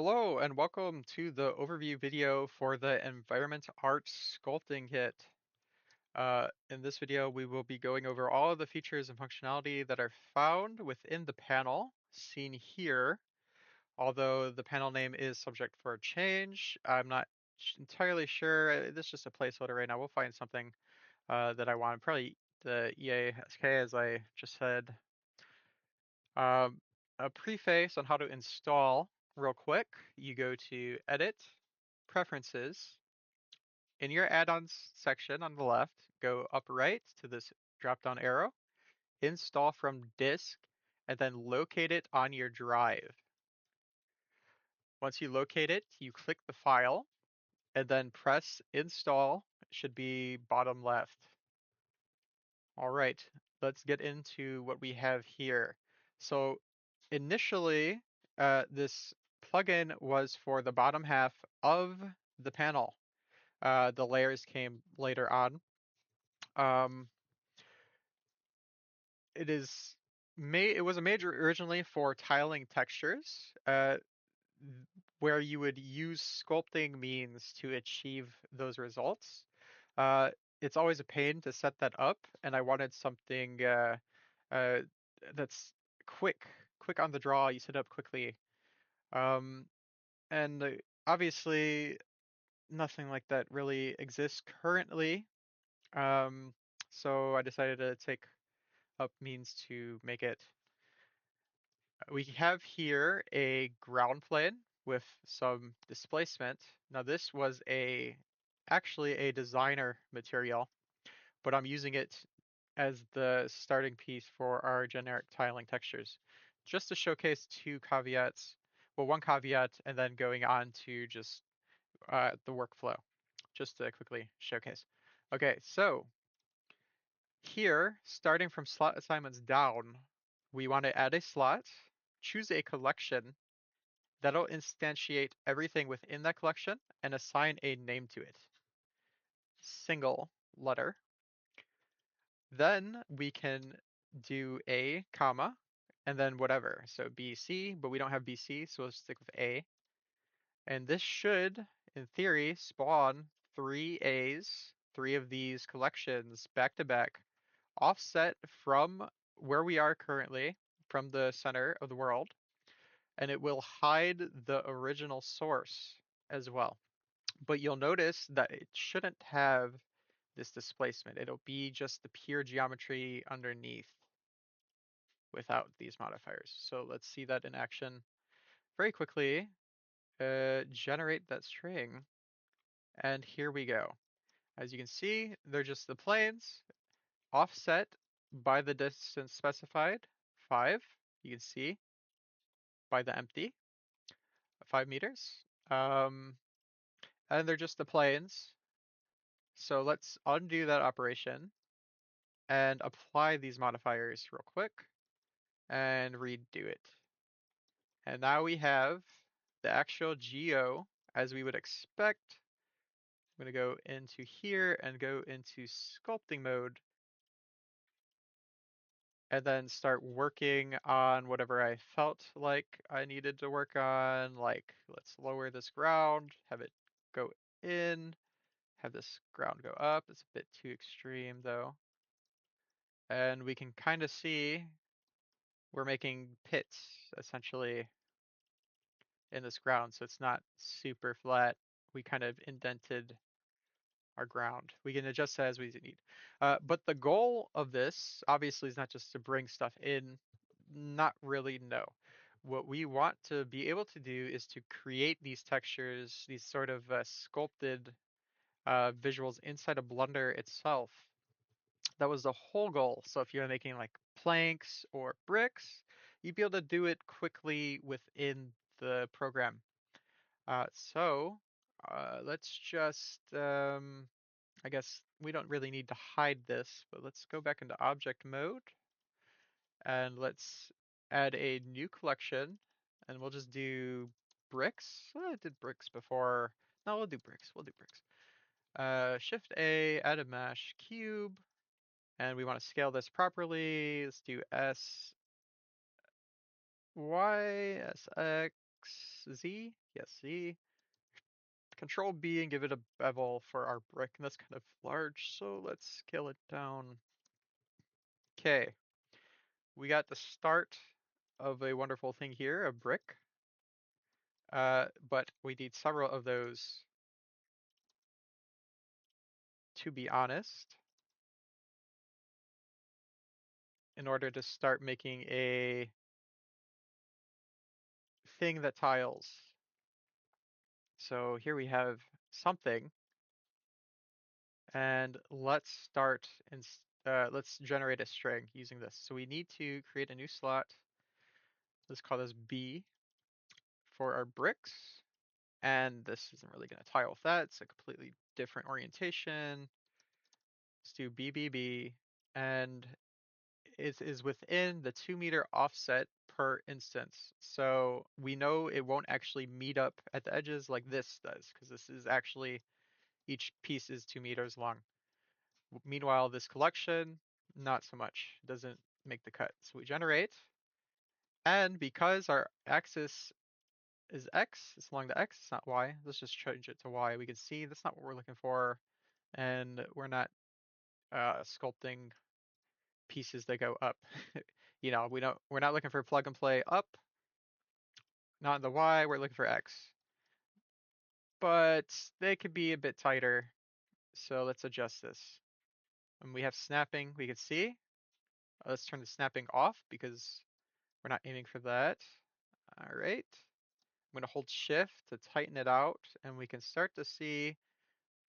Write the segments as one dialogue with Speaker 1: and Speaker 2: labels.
Speaker 1: Hello and welcome to the overview video for the Environmental Sculpting Kit. In this video, we will be going over all of the features and functionality that are found within the panel seen here. Although the panel name is subject for change, I'm not entirely sure. This is just a placeholder right now. We'll find something that I want. Probably the EASK, as I just said. Um, a preface on how to install real quick. You go to Edit, Preferences. In your add-ons section on the left, go up right to this drop-down arrow, install from disk, and then locate it on your drive. Once you locate it, you click the file, and then press install. It should be bottom left. All right, let's get into what we have here. So initially, this plugin was for the bottom half of the panel. The layers came later on. Um, it was a major originally for tiling textures, where you would use sculpting means to achieve those results. Uh, it's always a pain to set that up, and I wanted something uh, that's quick, quick on the draw. You set it up quickly, um, and obviously nothing like that really exists currently. Um, so I decided to take up means to make it. We have here a ground plane with some displacement. Now this was actually a designer material, but I'm using it as the starting piece for our generic tiling textures, just to showcase two caveats. Well, one caveat, and then going on to just the workflow, just to quickly showcase. Okay, so here, starting from slot assignments down, we want to add a slot, choose a collection that'll instantiate everything within that collection and assign a name to it. Single letter. Then we can do A, comma, and then whatever. So BC, but we don't have BC, so we'll stick with A. And this should, in theory, spawn three A's, three of these collections back to back, offset from where we are currently, from the center of the world, and it will hide the original source as well. But you'll notice that it shouldn't have this displacement. It'll be just the pure geometry underneath without these modifiers. So let's see that in action very quickly. Generate that string, and here we go. As you can see, they're just the planes offset by the distance specified, 5. You can see by the empty, 5 meters. And they're just the planes. So let's undo that operation and apply these modifiers real quick and redo it. And now we have the actual geo as we would expect. I'm going to go into here and go into sculpting mode and then start working on whatever I felt like I needed to work on. Like, let's lower this ground, have it go in, have this ground go up. It's a bit too extreme though. And we can kind of see we're making pits essentially in this ground, so it's not super flat. We kind of indented our ground. We can adjust that as we need. But the goal of this obviously is not just to bring stuff in, not really, no. What we want to be able to do is to create these textures, these sort of sculpted visuals inside of Blender itself. That was the whole goal. So if you're making like planks or bricks, you'd be able to do it quickly within the program. Let's just, I guess we don't really need to hide this, but let's go back into object mode and let's add a new collection and we'll just do bricks. I did bricks before. No, we'll do bricks. We'll do bricks. Shift A, add a mesh cube, and we want to scale this properly. Let's do S, Y, S, X. Z? Yes, Z. Control B and give it a bevel for our brick, and that's kind of large, so let's scale it down. Okay, we got the start of a wonderful thing here, a brick. But we need several of those, to be honest, in order to start making a thing that tiles. So here we have something, and let's generate a string using this. So we need to create a new slot. Let's call this B for our bricks. And this isn't really going to tile with that. It's a completely different orientation. Let's do BBB. And it is within the 2-meter offset per instance. So we know it won't actually meet up at the edges like this does, because this is actually, each piece is 2 meters long. Meanwhile, this collection, not so much, doesn't make the cut. So we generate, and because our axis is X, it's along the X, it's not Y. Let's just change it to Y. We can see that's not what we're looking for, and we're not sculpting pieces that go up. You know, we're not looking for plug and play up, not in the Y, we're looking for X. But they could be a bit tighter, so let's adjust this. And we have snapping, we can see. Let's turn the snapping off because we're not aiming for that. All right. I'm going to hold shift to tighten it out, and we can start to see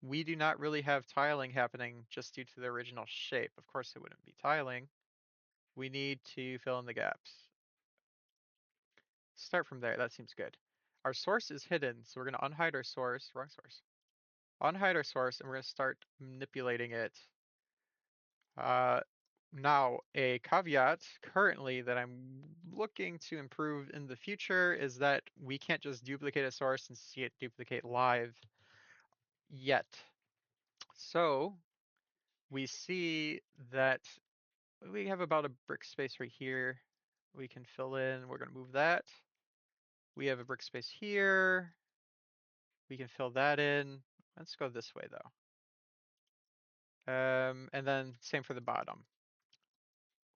Speaker 1: we do not really have tiling happening just due to the original shape. Of course, it wouldn't be tiling. We need to fill in the gaps. Start from there. That seems good. Our source is hidden, so we're going to unhide our source. Wrong source. Unhide our source, and we're going to start manipulating it. Now, a caveat currently that I'm looking to improve in the future is that we can't just duplicate a source and see it duplicate live yet. So we see that we have about a brick space right here. We can fill in, we're going to move that. We have a brick space here. We can fill that in. Let's go this way though. And then same for the bottom.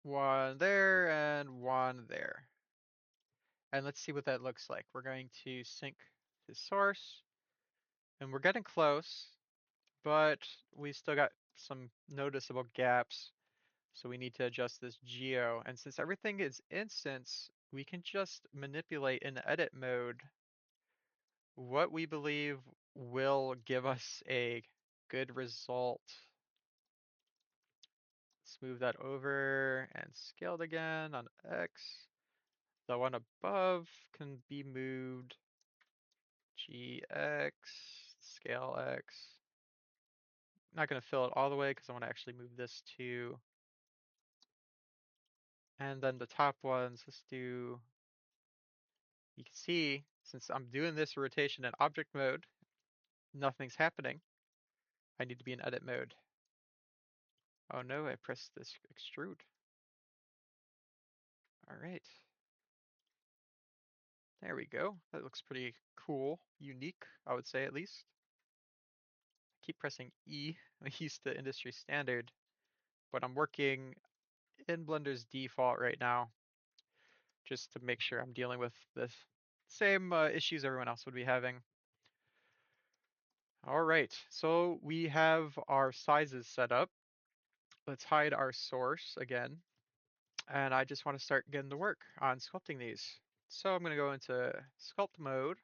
Speaker 1: One there and one there. And let's see what that looks like. We're going to sync to source, and we're getting close, but we still got some noticeable gaps. So we need to adjust this geo. And since everything is instance, we can just manipulate in edit mode what we believe will give us a good result. Let's move that over and scaled again on X. The one above can be moved. GX, scale X. Not going to fill it all the way because I want to actually move this to. And then the top ones, let's do, you can see, since I'm doing this rotation in object mode, nothing's happening. I need to be in edit mode. Oh no, I pressed this extrude. All right. There we go. That looks pretty cool, unique, I would say at least. Keep pressing E. I'm used to industry standard, but I'm working in Blender's default right now, just to make sure I'm dealing with the same issues everyone else would be having. All right, so we have our sizes set up. Let's hide our source again. And I just want to start getting to work on sculpting these. So I'm going to go into sculpt mode,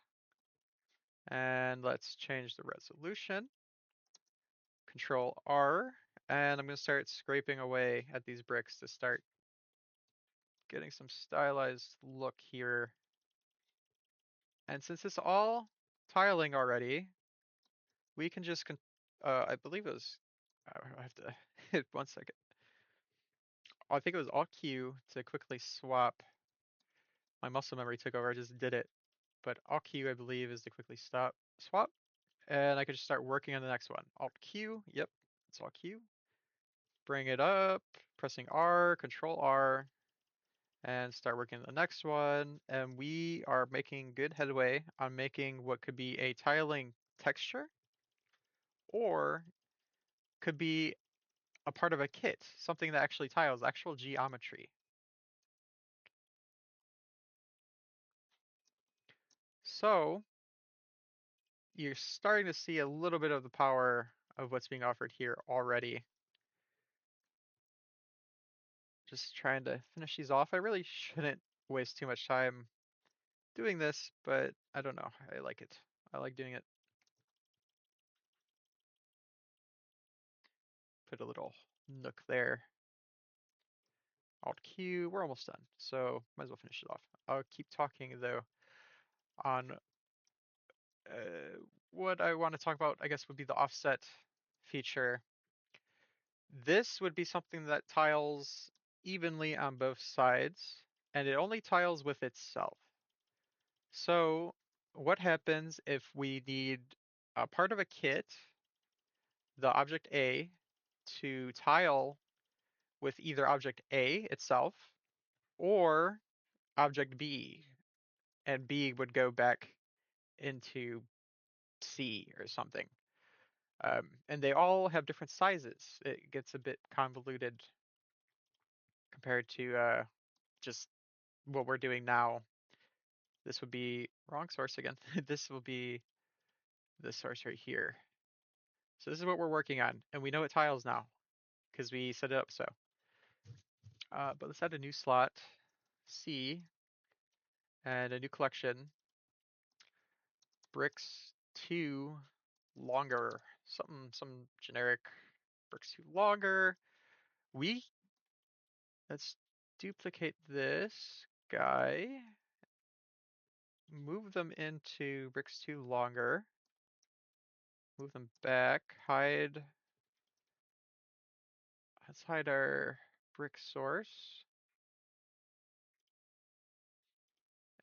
Speaker 1: and let's change the resolution. Control R, and I'm going to start scraping away at these bricks to start getting some stylized look here. And since it's all tiling already, we can just, I believe it was, I have to hit 1 second. I think it was Alt Q to quickly swap. My muscle memory took over, I just did it. But Alt Q, I believe, is to quickly swap. And I could just start working on the next one. Alt Q, yep, it's Alt Q. Bring it up, pressing R, Control R. and start working on the next one. And we are making good headway on making what could be a tiling texture or could be a part of a kit, something that actually tiles, actual geometry. So you're starting to see a little bit of the power of what's being offered here already. Just trying to finish these off. I really shouldn't waste too much time doing this, but I don't know. I like it. I like doing it. Put a little nook there. Alt Q, we're almost done. So might as well finish it off. I'll keep talking though on what I want to talk about, I guess, would be the offset feature. This would be something that tiles evenly on both sides, and it only tiles with itself. So what happens if we need a part of a kit, the object A, to tile with either object A itself or object B, and B would go back into C or something. And they all have different sizes. It gets a bit convoluted compared to just what we're doing now. This would be wrong source again. This will be the source right here. So this is what we're working on, and we know it tiles now because we set it up so. But let's add a new slot, C, and a new collection, bricks 2 longer, some generic bricks 2 longer. Let's duplicate this guy, move them into bricks 2 longer, move them back, let's hide our brick source.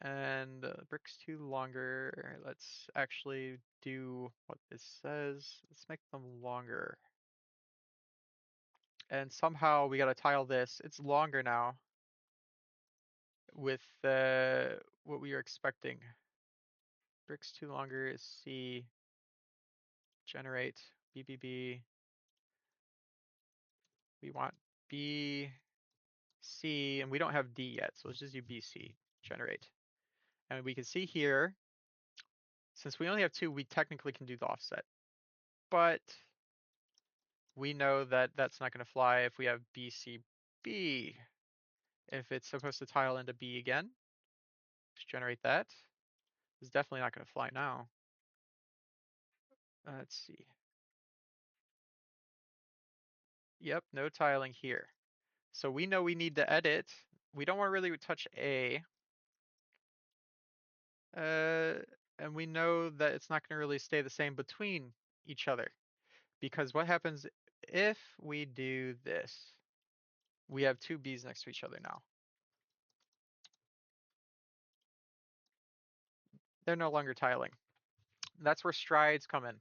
Speaker 1: And bricks 2 longer, let's actually do what this says. Let's make them longer. And somehow we gotta tile this. It's longer now with what we are expecting. Bricks 2 longer is C, generate, BBB. We want B, C, and we don't have D yet, so let's just do BC, generate. And we can see here, since we only have 2, we technically can do the offset. But we know that that's not going to fly if we have BCB. If it's supposed to tile into B again, just generate that. It's definitely not going to fly now. Let's see. Yep, no tiling here. So we know we need to edit. We don't want to really touch A. And we know that it's not going to really stay the same between each other. Because what happens if we do this? We have 2 B's next to each other now. They're no longer tiling. That's where strides come in.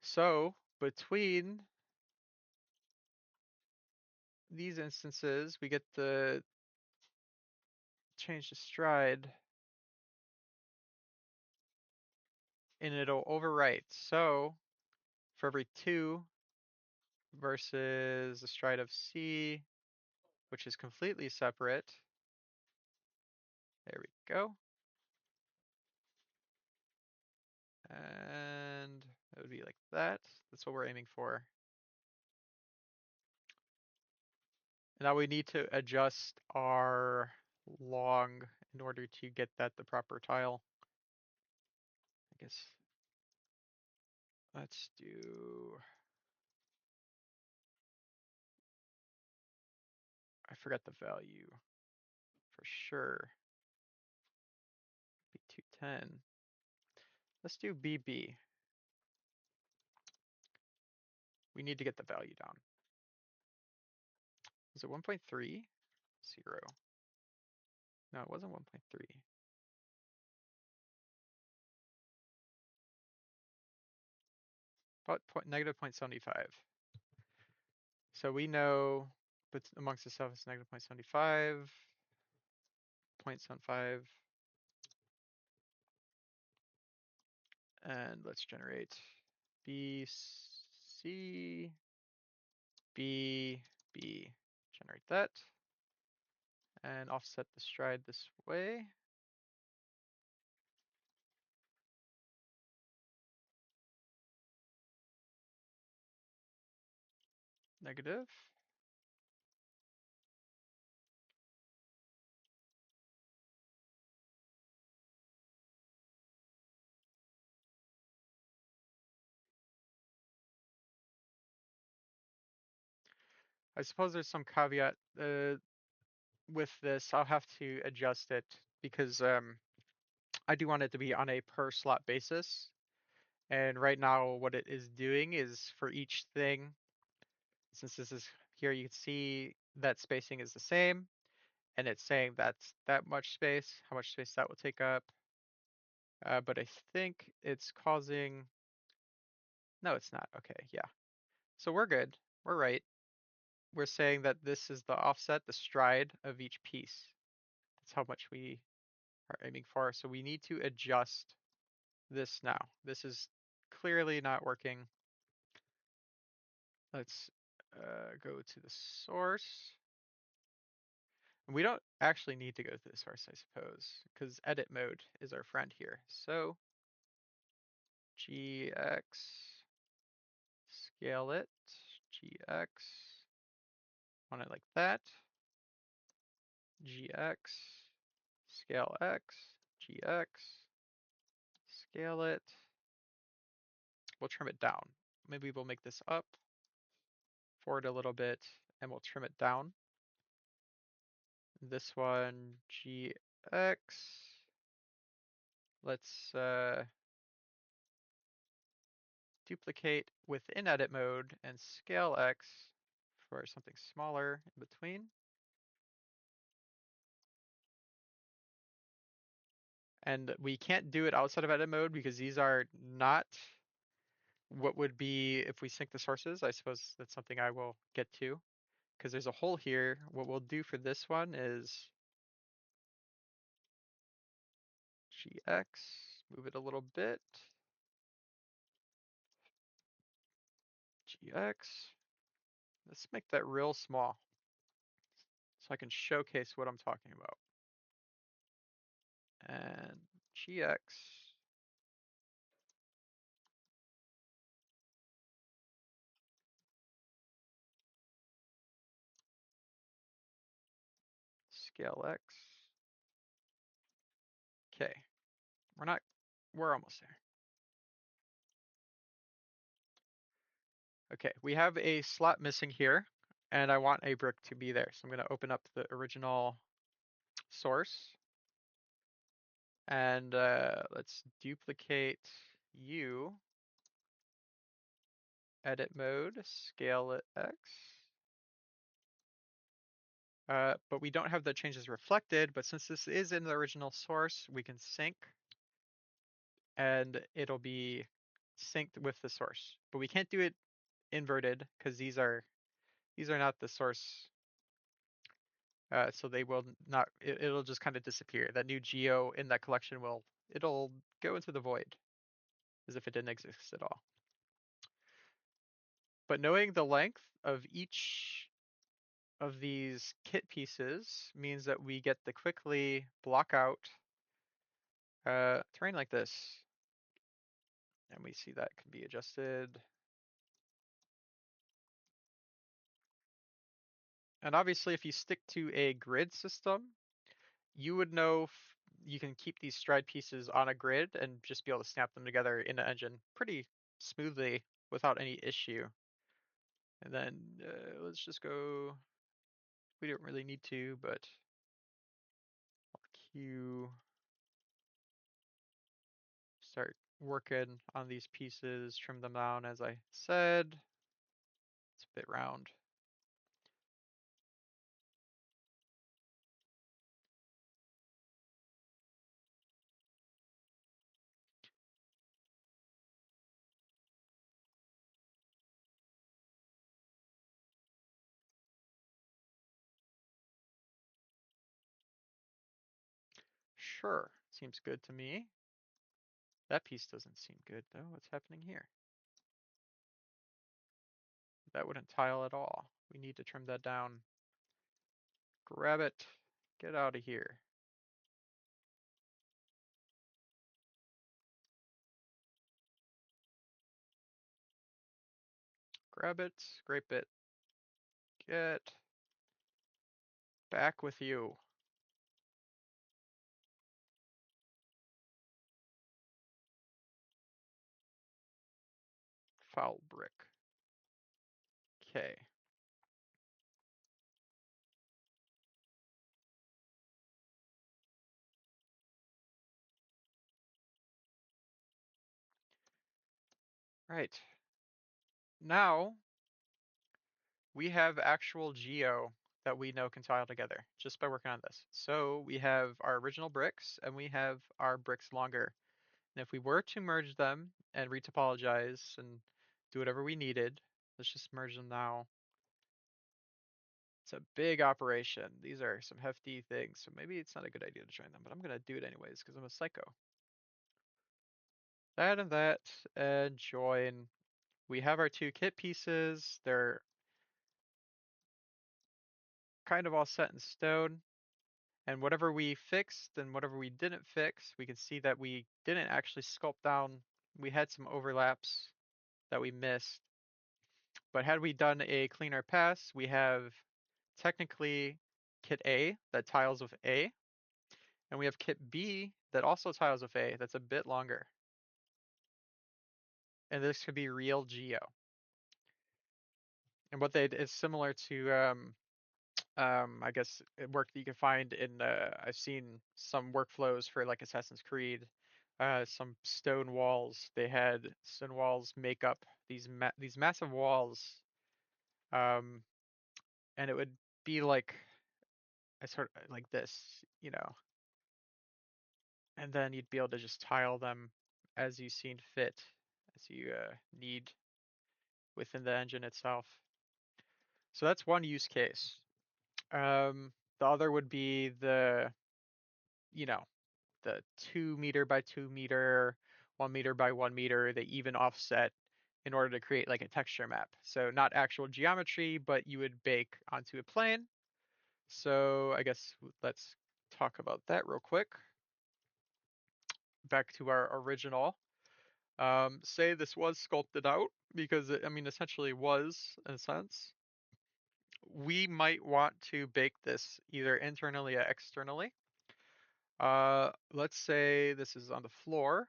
Speaker 1: So between these instances, we get the change to stride and it'll overwrite. So for every 2 versus the stride of C, which is completely separate. There we go. And it would be like that. That's what we're aiming for. Now we need to adjust our long in order to get that the proper tile. I guess let's do, I forgot the value for sure. Be 210. Let's do BB. We need to get the value down. Was it 1.3? 0. No, it wasn't 1.3. About negative 0.75. So we know but amongst itself it's negative 0.75, 0.75. And let's generate B, C, B, B. Generate that. And offset the stride this way. Negative. I suppose there's some caveat with this. I'll have to adjust it because I do want it to be on a per slot basis. And right now what it is doing is for each thing, since this is here, you can see that spacing is the same. And it's saying that's that much space, how much space that will take up. But I think it's causing, no, it's not. Okay, yeah. So we're good. We're right. We're saying that this is the offset, the stride of each piece. That's how much we are aiming for. So we need to adjust this now. This is clearly not working. Let's go to the source. We don't actually need to go to the source, I suppose, because edit mode is our friend here. So GX, scale it, GX, want it like that. GX, scale X, GX, scale it. We'll trim it down. Maybe we'll make this up, forward a little bit, and we'll trim it down. This one, GX. Let's duplicate within edit mode and scale X for something smaller in between. And we can't do it outside of edit mode because these are not what would be if we sync the sources. I suppose that's something I will get to because there's a hole here. What we'll do for this one is GX, move it a little bit. GX, let's make that real small so I can showcase what I'm talking about. And GX, scale X. Okay, we're almost there. Okay, we have a slot missing here, and I want a brick to be there. So I'm going to open up the original source, and let's duplicate you, edit mode, scale it X. But we don't have the changes reflected, but since this is in the original source, we can sync, and it'll be synced with the source. But we can't do it inverted because these are not the source. So they will not, it'll just kind of disappear. That new geo in that collection it'll go into the void as if it didn't exist at all. But knowing the length of each of these kit pieces means that we get to quickly block out terrain like this. And we see that can be adjusted. And obviously if you stick to a grid system, you would know you can keep these stride pieces on a grid and just be able to snap them together in the engine pretty smoothly without any issue. And then let's just go, we don't really need to, but I'll queue, start working on these pieces, trim them down as I said. It's a bit round. Sure, seems good to me. That piece doesn't seem good though. What's happening here? That wouldn't tile at all. We need to trim that down. Grab it. Get out of here. Grab it, scrape it. Get back with you. Foul brick. Okay. Right. Now we have actual geo that we know can tile together just by working on this. So we have our original bricks and we have our bricks longer. And if we were to merge them and retopologize and do whatever we needed, let's just merge them now. It's a big operation. These are some hefty things, so maybe it's not a good idea to join them, but I'm gonna do it anyways because I'm a psycho. That, and join. We have our two kit pieces. They're kind of all set in stone. And whatever we fixed and whatever we didn't fix, we can see that we didn't actually sculpt down. We had some overlaps that we missed. But had we done a cleaner pass, we have technically kit A that tiles with A, and we have kit B that also tiles with A that's a bit longer. And this could be real geo. And what they is similar to I guess work that you can find in I've seen some workflows for like Assassin's Creed, some stone walls. They had stone walls make up these massive walls, um, and it would be like a sort of like this, and then you'd be able to just tile them as you seen fit, as you need within the engine itself. So that's one use case. The other would be you know, the 2 meter by 2 meter, 1 meter by 1 meter, they even offset in order to create like a texture map. So not actual geometry, but you would bake onto a plane. So I guess let's talk about that real quick. Back to our original. Say this was sculpted out because I mean, essentially was in a sense. We might want to bake this either internally or externally. Let's say this is on the floor.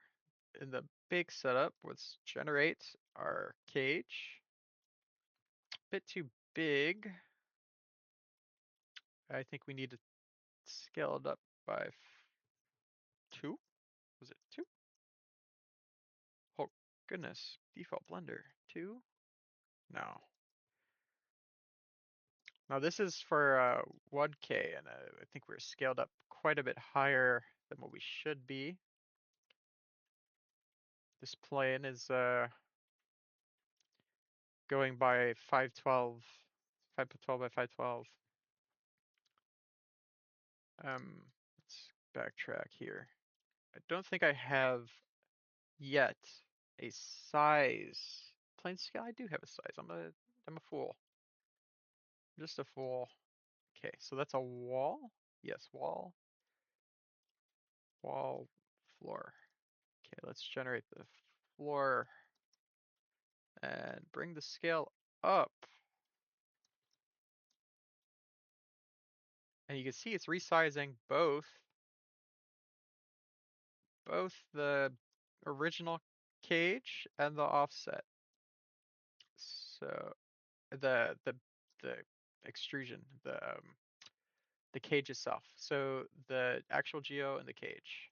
Speaker 1: In the bake setup, let's generate our cage. A bit too big. I think we need to scale it up by 2. Was it 2? Oh, goodness. Default blender. 2? No. Now this is for 1K, and I think we're scaled up quite a bit higher than what we should be. This plane is going by 512, 512 by 512. Let's backtrack here. I don't think I have yet a size. Plain scale, I do have a size. I'm a fool. I'm just a fool. Okay, so that's a wall. Yes, wall, wall, floor. Okay, let's generate the floor and bring the scale up. And you can see it's resizing both the original cage and the offset. So the extrusion, the cage itself. So the actual geo and the cage.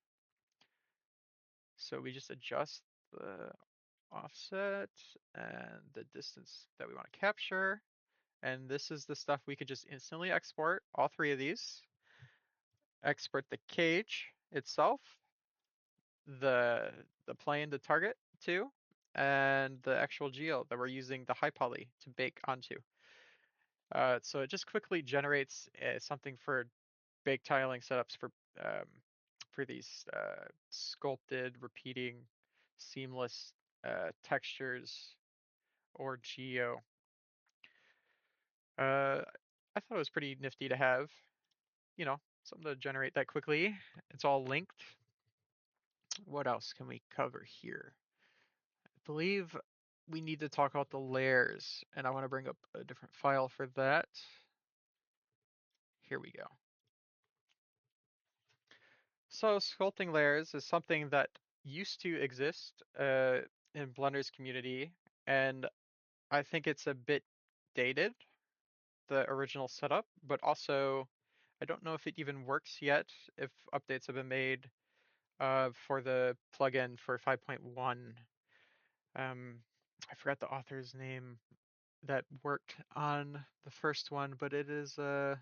Speaker 1: So we just adjust the offset and the distance that we want to capture. And this is the stuff we could just instantly export, all three of these. Export the cage itself, the plane to target to, and the actual geo that we're using the high poly to bake onto. So it just quickly generates something for bake tiling setups for for these sculpted, repeating, seamless textures or geo. I thought it was pretty nifty to have, you know, something to generate that quickly. It's all linked. What else can we cover here? I believe we need to talk about the layers, and I want to bring up a different file for that. Here we go. So sculpting layers is something that used to exist in Blender's community, and I think it's a bit dated, the original setup, but also I don't know if it even works yet, if updates have been made for the plugin for 5.1. I forgot the author's name that worked on the first one, but it is it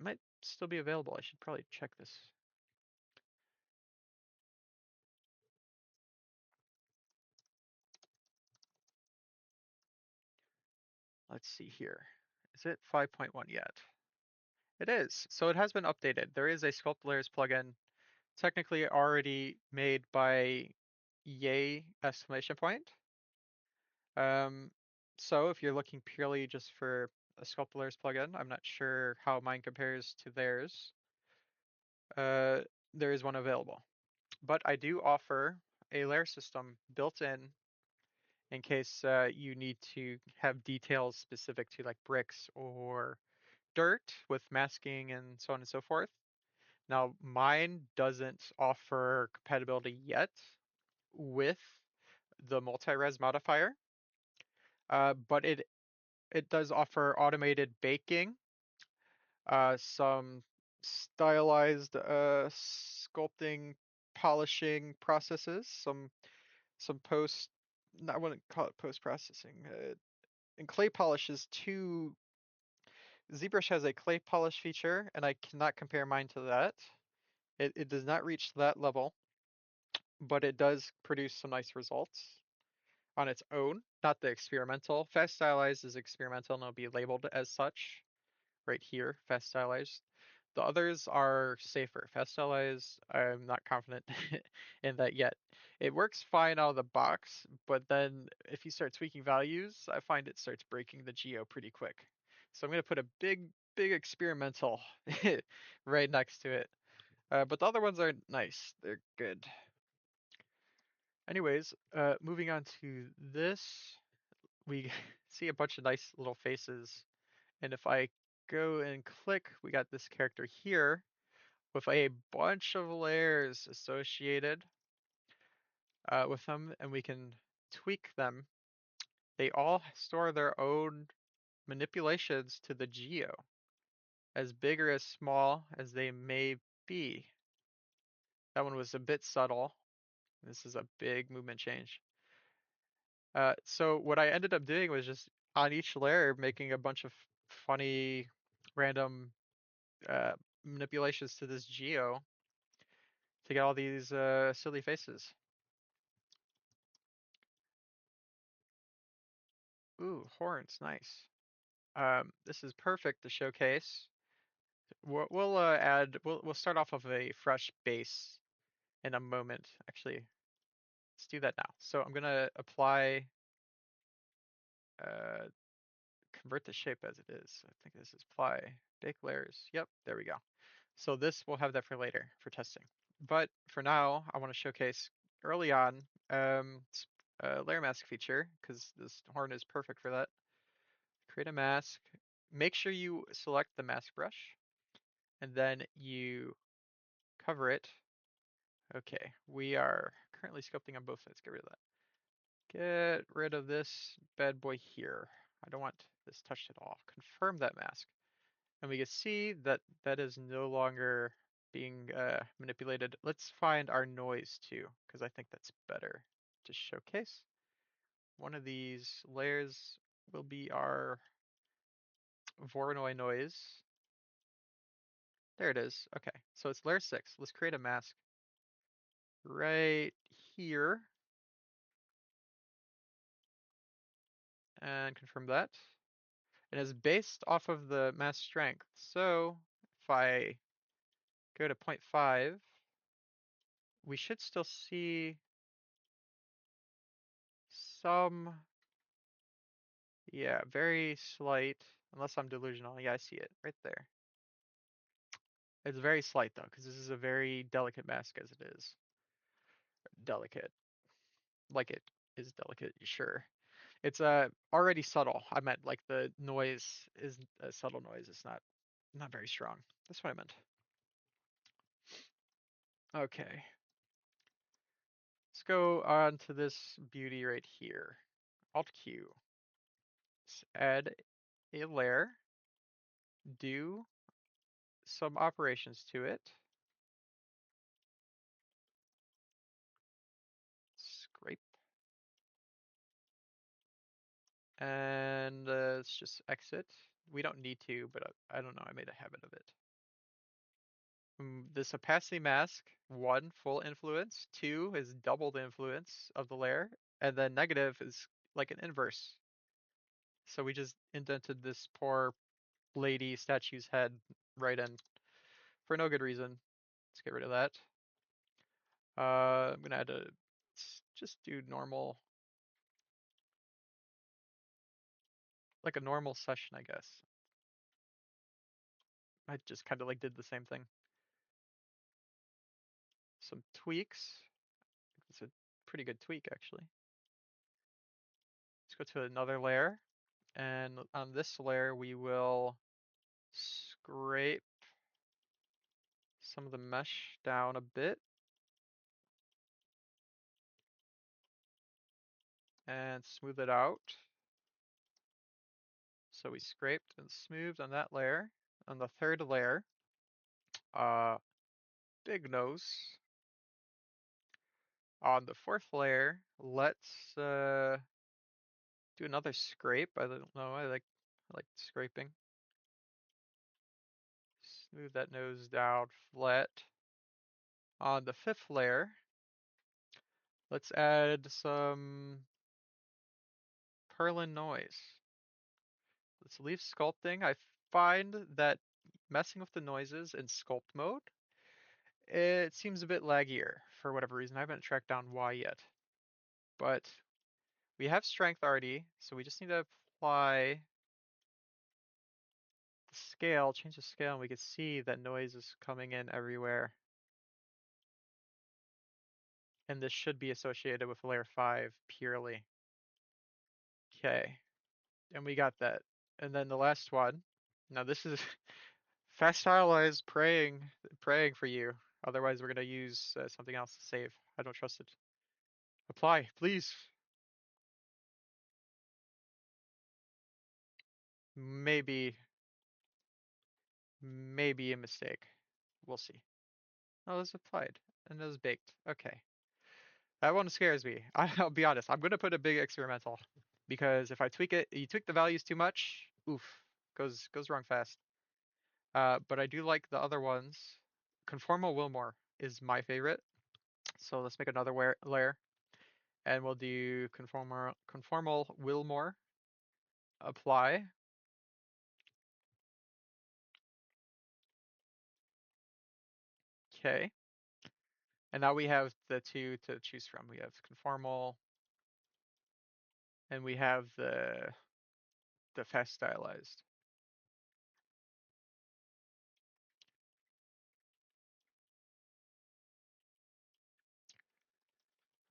Speaker 1: might still be available. I should probably check this. Let's see here. Is it 5.1 yet? It is. So it has been updated. There is a Sculpt Layers plugin technically already made by Yay exclamation point. So if you're looking purely just for a Sculpt Layers plugin, I'm not sure how mine compares to theirs. There is one available. But I do offer a layer system built in case you need to have details specific to like bricks or dirt with masking and so on and so forth. Now, mine doesn't offer compatibility yet with the multi-res modifier, but it does offer automated baking, some stylized sculpting, polishing processes, some post. I wouldn't call it post processing. And clay polish is too. ZBrush has a clay polish feature, and I cannot compare mine to that. It does not reach that level, but it does produce some nice results on its own, not the experimental. Fast stylized is experimental and it'll be labeled as such right here, fast stylized. The others are safer. Fast stylized, I'm not confident in that yet. It works fine out of the box, but then if you start tweaking values, I find it starts breaking the geo pretty quick. So I'm going to put a big experimental right next to it. But the other ones are nice. They're good. Anyways, moving on to this, we see a bunch of nice little faces. And if I go and click, we got this character here with a bunch of layers associated with them, and we can tweak them. They all store their own manipulations to the geo, as big or as small as they may be. That one was a bit subtle. This is a big movement change. So what I ended up doing was just on each layer making a bunch of funny random uh, manipulations to this geo to get all these silly faces. Ooh, horns, nice. This is perfect to showcase. We'll start off of a fresh base in a moment. Actually, let's do that now. So I'm gonna apply uh, convert the shape as it is. I think this is apply bake layers. Yep, there we go. So this we'll have that for later for testing. But for now, I want to showcase early on layer mask feature because this horn is perfect for that. Create a mask. Make sure you select the mask brush and then you cover it. Okay, we are currently sculpting on both sides. Get rid of that. Get rid of this bad boy here. I don't want this touched at all. Confirm that mask. And we can see that that is no longer being manipulated. Let's find our noise too, because I think that's better to showcase. One of these layers will be our Voronoi noise. There it is. Okay, so it's layer 6. Let's create a mask right here and confirm that. And it's based off of the mass strength. So if I go to 0.5, we should still see some, yeah, very slight, unless I'm delusional. Yeah, I see it right there. It's very slight though, because this is a very delicate mask as it is. Delicate. Like it is delicate, sure. It's already subtle. I meant like the noise is a subtle noise. It's not very strong. That's what I meant. Okay. Let's go on to this beauty right here. Alt Q. Let's add a layer. Do some operations to it. Scrape. And let's just exit. We don't need to, but I don't know. I made a habit of it. This opacity mask, 1, full influence, 2 is double the influence of the layer, and then negative is like an inverse. So we just indented this poor lady statue's head right in for no good reason. Let's get rid of that. I'm gonna add just do normal, like a normal session, I guess. I just kind of like did the same thing. Some tweaks. It's a pretty good tweak actually. Let's go to another layer, and on this layer we will scrape some of the mesh down a bit and smooth it out. So we scraped and smoothed on that layer. On the third layer, big nose. On the fourth layer, let's do another scrape. I don't know. I like scraping. Smooth that nose down flat. On the fifth layer, let's add some Perlin noise. Let's leave sculpting. I find that messing with the noises in sculpt mode, it seems a bit laggier for whatever reason. I haven't tracked down why yet. But we have strength already, so we just need to apply the scale, change the scale, and we can see that noise is coming in everywhere. And this should be associated with layer 5 purely. Okay, and we got that. And then the last one. Now this is Fast Stylize praying for you. Otherwise, we're gonna use something else to save. I don't trust it. Apply, please. Maybe, maybe a mistake. We'll see. Oh, it was applied and it was baked. Okay. That one scares me. I'll be honest. I'm gonna put a big experimental because if I tweak it, you tweak the values too much, oof, goes wrong fast. But I do like the other ones. Conformal Wilmore is my favorite. So let's make another layer, and we'll do conformal Wilmore. Apply. Okay. And now we have the two to choose from. We have conformal, and we have the fast stylized.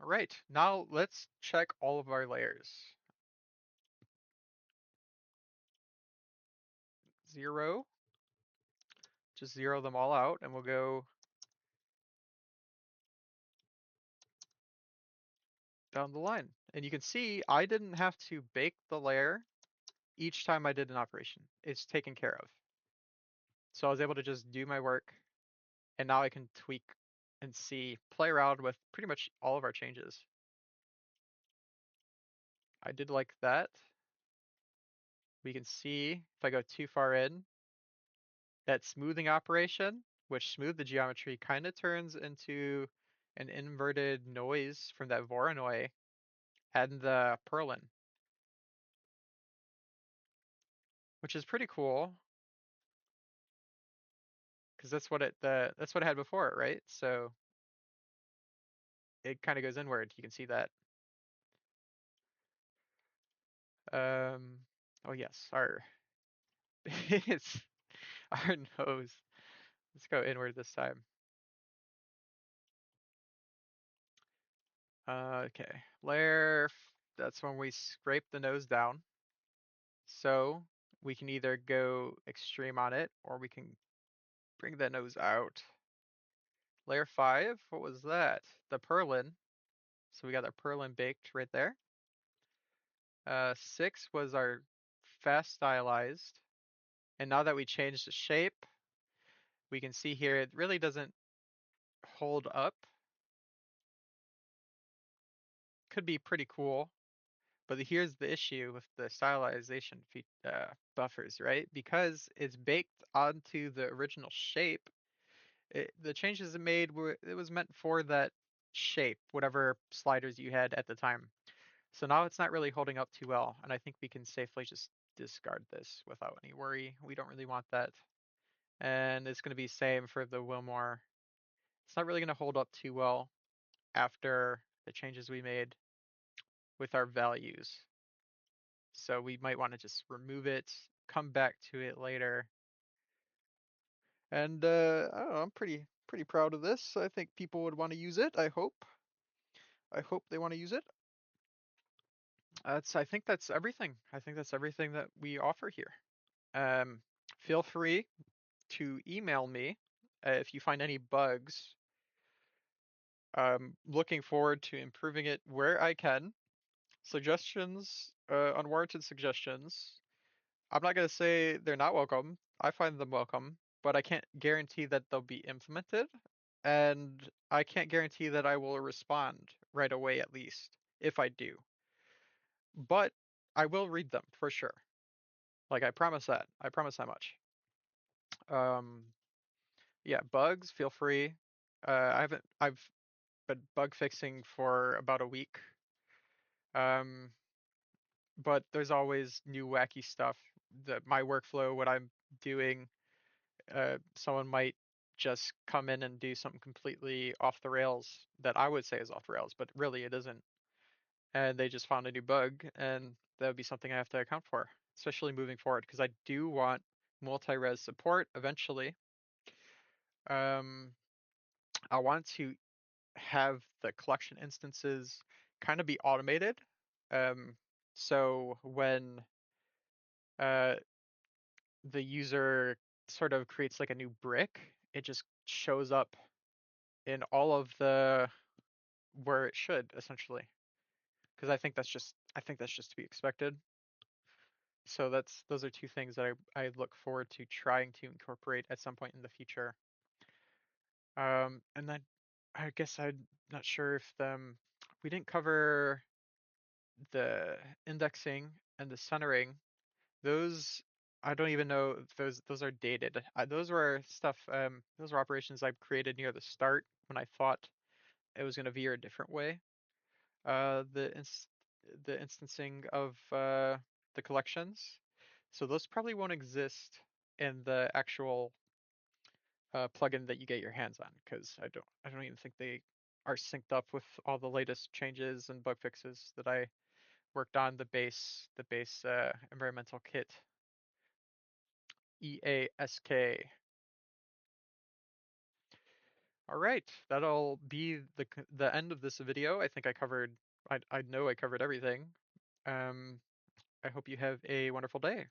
Speaker 1: All right, now let's check all of our layers. 0, just zero them all out, and we'll go down the line. And you can see I didn't have to bake the layer each time I did an operation. It's taken care of. So I was able to just do my work, and now I can tweak and play around with pretty much all of our changes. I did like that. We can see if I go too far in, that smoothing operation, which smoothed the geometry, kind of turns into an inverted noise from that Voronoi and the Perlin, which is pretty cool. because that's what it had before, right? So it kind of goes inward. You can see that. Um, oh yes, our it's our nose. Let's go inward this time. Okay, that's when we scrape the nose down. So we can either go extreme on it or we can bring the nose out. Layer 5, what was that? The purlin. So we got our purlin baked right there. 6 was our fast stylized. And now that we changed the shape, we can see here it really doesn't hold up. Could be pretty cool. But here's the issue with the stylization buffers, right? Because it's baked onto the original shape, the changes it made it was meant for that shape, whatever sliders you had at the time. So now it's not really holding up too well, and I think we can safely just discard this without any worry. We don't really want that. And it's going to be same for the Wilmore. It's not really going to hold up too well after the changes we made with our values. So we might want to just remove it, come back to it later. And I don't know, I'm pretty proud of this. I think people would want to use it. I hope. I hope they want to use it. I think that's everything. I think that's everything that we offer here. Um, Feel free to email me if you find any bugs. Looking forward to improving it where I can. Suggestions, unwarranted suggestions. I'm not gonna say they're not welcome. I find them welcome, but I can't guarantee that they'll be implemented, and I can't guarantee that I will respond right away at least, if I do. But I will read them for sure. Like I promise that. I promise that much. Um, yeah, bugs, feel free. I've been bug fixing for about a week. Um, but there's always new wacky stuff. My workflow, what I'm doing, someone might just come in and do something completely off the rails that I would say is off the rails, but really it isn't. And they just found a new bug, and that would be something I have to account for, especially moving forward, because I do want multi-res support eventually. Um, I want to have the collection instances kind of be automated. Um, so when uh, the user sort of creates like a new brick, it just shows up in all of the where it should essentially. Because I think that's just to be expected. So those are two things that I look forward to trying to incorporate at some point in the future. And then I guess I'm not sure if we didn't cover the indexing and the centering. Those I don't even know if those are dated. Those were stuff. Those were operations I created near the start when I thought it was going to veer a different way. The instancing of the collections. So those probably won't exist in the actual plugin that you get your hands on because I don't even think they are synced up with all the latest changes and bug fixes that I worked on the base environmental kit EASK. All right, that'll be the end of this video. I think I know I covered everything. Um, I hope you have a wonderful day.